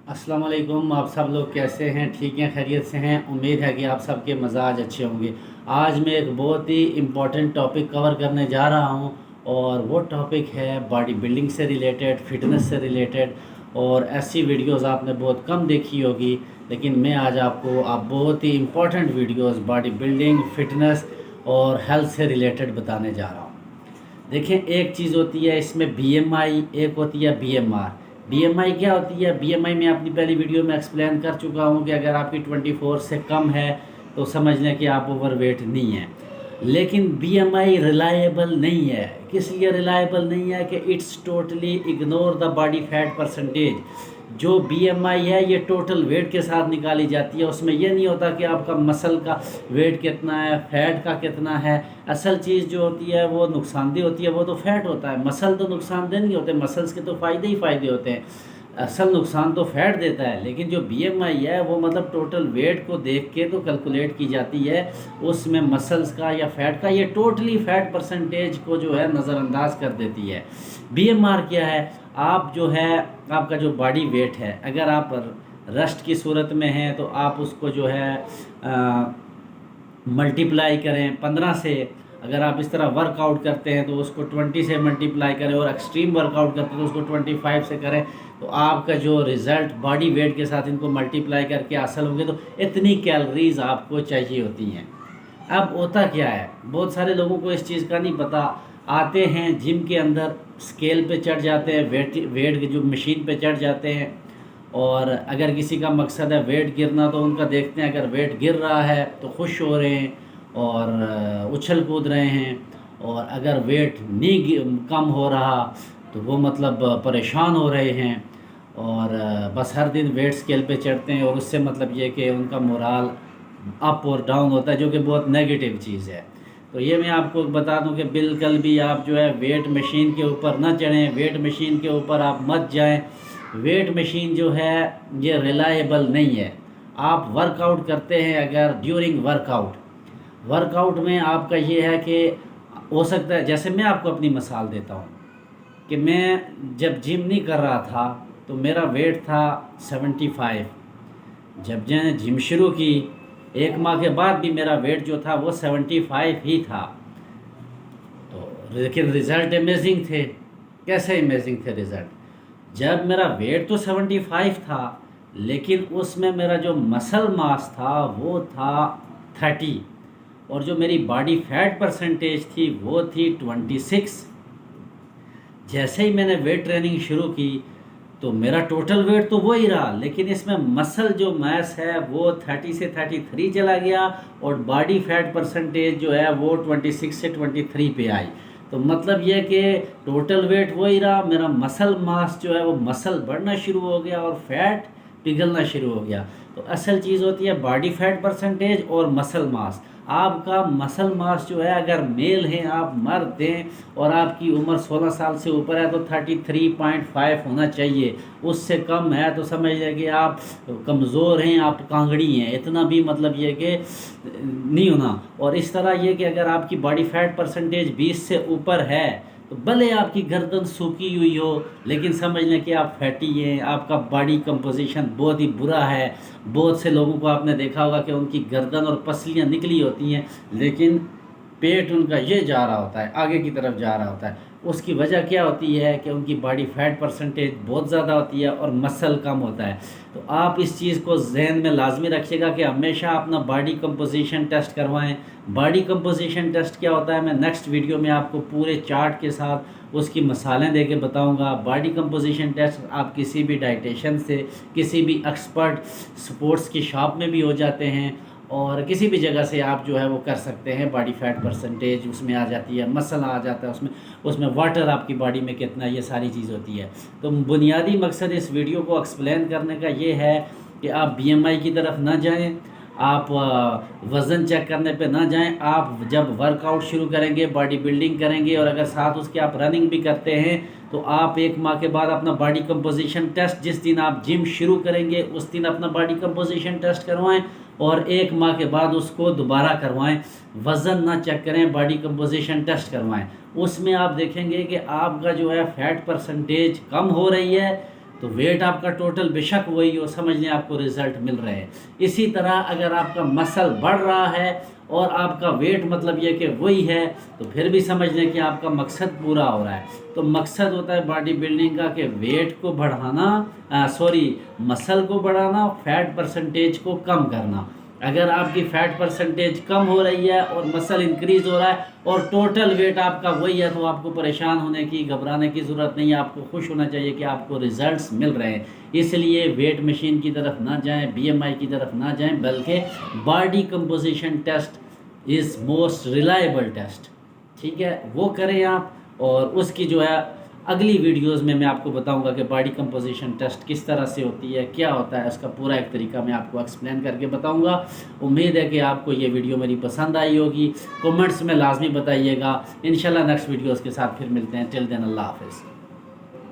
अस्सलाम वालेकुम। आप सब लोग कैसे हैं? ठीक हैं, खैरियत से हैं? उम्मीद है कि आप सबके मजाज अच्छे होंगे। आज मैं एक बहुत ही इम्पॉर्टेंट टॉपिक कवर करने जा रहा हूं और वो टॉपिक है बॉडी बिल्डिंग से रिलेटेड, फिटनेस से रिलेटेड। और ऐसी वीडियोस आपने बहुत कम देखी होगी, लेकिन मैं आज आपको बहुत ही important videos body building, fitness और हेल्थ से रिलेटेड बताने जा रहा हूँ। देखें, एक चीज़ होती है इसमें बीएमआई, एक होती है बीएमआर। बीएमआई क्या होती है? बीएमआई मैं अपनी पहली वीडियो में एक्सप्लेन कर चुका हूँ कि अगर आपकी 24 से कम है तो समझ लें कि आप ओवरवेट नहीं हैं। लेकिन बीएमआई रिलायबल नहीं है। किस लिए रिलायबल नहीं है? कि it's totally ignore the body fat percentage. जो बीएमआई है ये टोटल वेट के साथ निकाली जाती है। उसमें ये नहीं होता कि आपका मसल का वेट कितना है, फैट का कितना है। असल चीज़ जो होती है वो नुकसानदेह होती है, वो तो फैट होता है। मसल तो नुकसानदेह नहीं होते, मसल्स के तो फ़ायदे ही फ़ायदे होते हैं। असल नुकसान तो फैट देता है। लेकिन जो बीएमआई है वो मतलब टोटल वेट को देख के तो कैलकुलेट की जाती है। उसमें मसल्स का या फैट का, ये टोटली फैट परसेंटेज को जो है नज़रअंदाज कर देती है। बीएमआर क्या है? आप जो है, आपका जो बॉडी वेट है, अगर आप रस्ट की सूरत में हैं तो आप उसको जो है मल्टीप्लाई करें 15 से। अगर आप इस तरह वर्कआउट करते हैं तो उसको 20 से मल्टीप्लाई करें, और एक्सट्रीम वर्कआउट करते हैं तो उसको 25 से करें। तो आपका जो रिज़ल्ट बॉडी वेट के साथ इनको मल्टीप्लाई करके हासिल होंगे, तो इतनी कैलोरीज आपको चाहिए होती हैं। अब होता क्या है, बहुत सारे लोगों को इस चीज़ का नहीं पता। आते हैं जिम के अंदर, स्केल पे चढ़ जाते हैं, वेट की जो मशीन पे चढ़ जाते हैं, और अगर किसी का मकसद है वेट गिरना तो उनका देखते हैं, अगर वेट गिर रहा है तो खुश हो रहे हैं और उछल कूद रहे हैं। और अगर वेट नहीं कम हो रहा तो वो मतलब परेशान हो रहे हैं। और बस हर दिन वेट स्केल पे चढ़ते हैं, और उससे मतलब ये कि उनका मोराल अप और डाउन होता है, जो कि बहुत नेगेटिव चीज़ है। तो ये मैं आपको बता दूं कि बिल्कुल भी आप जो है वेट मशीन के ऊपर ना चढ़ें, वेट मशीन के ऊपर आप मत जाएं। वेट मशीन जो है ये रिलायबल नहीं है। आप वर्कआउट करते हैं, अगर ड्यूरिंग वर्कआउट में आपका ये है कि हो सकता है, जैसे मैं आपको अपनी मिसाल देता हूँ कि मैं जब जिम नहीं कर रहा था तो मेरा वेट था 75। जब मैंने जिम शुरू की, 1 माह के बाद भी मेरा वेट जो था वो 75 ही था। तो लेकिन रिज़ल्ट अमेजिंग थे। कैसे अमेजिंग थे रिज़ल्ट? जब मेरा वेट तो 75 था, लेकिन उसमें मेरा जो मसल मास था वो था 30, और जो मेरी बॉडी फैट परसेंटेज थी वो थी 26। जैसे ही मैंने वेट ट्रेनिंग शुरू की तो मेरा टोटल वेट तो वही रहा, लेकिन इसमें मसल जो मास है वो 30 से 33 चला गया, और बॉडी फैट परसेंटेज जो है वो 26 से 23 पे आई। तो मतलब ये कि टोटल वेट वही रहा, मेरा मसल मास जो है वो मसल बढ़ना शुरू हो गया और फैट पिघलना शुरू हो गया। तो असल चीज़ होती है बॉडी फैट परसेंटेज और मसल मास। आपका मसल मास जो है, अगर मेल हैं, आप मर्द हैं और आपकी उम्र 16 साल से ऊपर है तो 33.5 होना चाहिए। उससे कम है तो समझ लें कि आप कमज़ोर हैं, आप कांगड़ी हैं। इतना भी मतलब ये कि नहीं होना। और इस तरह ये कि अगर आपकी बॉडी फैट परसेंटेज 20 से ऊपर है तो भले आपकी गर्दन सूखी हुई हो, लेकिन समझ लें कि आप फैटी हैं, आपका बॉडी कंपोजिशन बहुत ही बुरा है। बहुत से लोगों को आपने देखा होगा कि उनकी गर्दन और पसलियां निकली होती हैं, लेकिन पेट उनका ये जा रहा होता है, आगे की तरफ जा रहा होता है। उसकी वजह क्या होती है कि उनकी बॉडी फैट परसेंटेज बहुत ज़्यादा होती है और मसल कम होता है। तो आप इस चीज़ को जहन में लाजमी रखिएगा कि हमेशा अपना बॉडी कंपोजिशन टेस्ट करवाएं। बॉडी कंपोजिशन टेस्ट क्या होता है, मैं नेक्स्ट वीडियो में आपको पूरे चार्ट के साथ उसकी मिसालें दे के बताऊँगा। बॉडी कंपोजिशन टेस्ट आप किसी भी डाइटिशियन से, किसी भी एक्सपर्ट स्पोर्ट्स की शॉप में भी हो जाते हैं, और किसी भी जगह से आप जो है वो कर सकते हैं। बॉडी फैट परसेंटेज उसमें आ जाती है, मसल आ जाता है उसमें, उसमें वाटर आपकी बॉडी में कितना, ये सारी चीज़ होती है। तो बुनियादी मकसद इस वीडियो को एक्सप्लेन करने का ये है कि आप बीएमआई की तरफ ना जाएं, आप वज़न चेक करने पे ना जाएं। आप जब वर्कआउट शुरू करेंगे, बॉडी बिल्डिंग करेंगे, और अगर साथ उसके आप रनिंग भी करते हैं, तो आप 1 माह के बाद अपना बॉडी कंपोजिशन टेस्ट, जिस दिन आप जिम शुरू करेंगे उस दिन अपना बॉडी कंपोजिशन टेस्ट करवाएं, और 1 माह के बाद उसको दोबारा करवाएं। वज़न ना चेक करें, बॉडी कंपोजिशन टेस्ट करवाएं। उसमें आप देखेंगे कि आपका जो है फैट परसेंटेज कम हो रही है, तो वेट आपका टोटल बेशक वही हो, समझ लें आपको रिज़ल्ट मिल रहे हैं। इसी तरह अगर आपका मसल बढ़ रहा है और आपका वेट मतलब ये कि वही है, तो फिर भी समझ लें कि आपका मकसद पूरा हो रहा है। तो मकसद होता है बॉडी बिल्डिंग का कि वेट को बढ़ाना, मसल को बढ़ाना, फैट परसेंटेज को कम करना। अगर आपकी फ़ैट परसेंटेज कम हो रही है और मसल इंक्रीज़ हो रहा है और टोटल वेट आपका वही है, तो आपको परेशान होने की, घबराने की ज़रूरत नहीं है। आपको खुश होना चाहिए कि आपको रिज़ल्ट्स मिल रहे हैं। इसलिए वेट मशीन की तरफ ना जाएं, बीएमआई की तरफ ना जाएं, बल्कि body composition test is most reliable test, ठीक है, वो करें आप। और उसकी जो है अगली वीडियोस में मैं आपको बताऊंगा कि बॉडी कंपोजिशन टेस्ट किस तरह से होती है, क्या होता है, इसका पूरा एक तरीका मैं आपको एक्सप्लेन करके बताऊंगा। उम्मीद है कि आपको ये वीडियो मेरी पसंद आई होगी। कमेंट्स में लाजमी बताइएगा। इंशाल्लाह नेक्स्ट वीडियोस के साथ फिर मिलते हैं। टिल देन अल्लाह हाफिज़।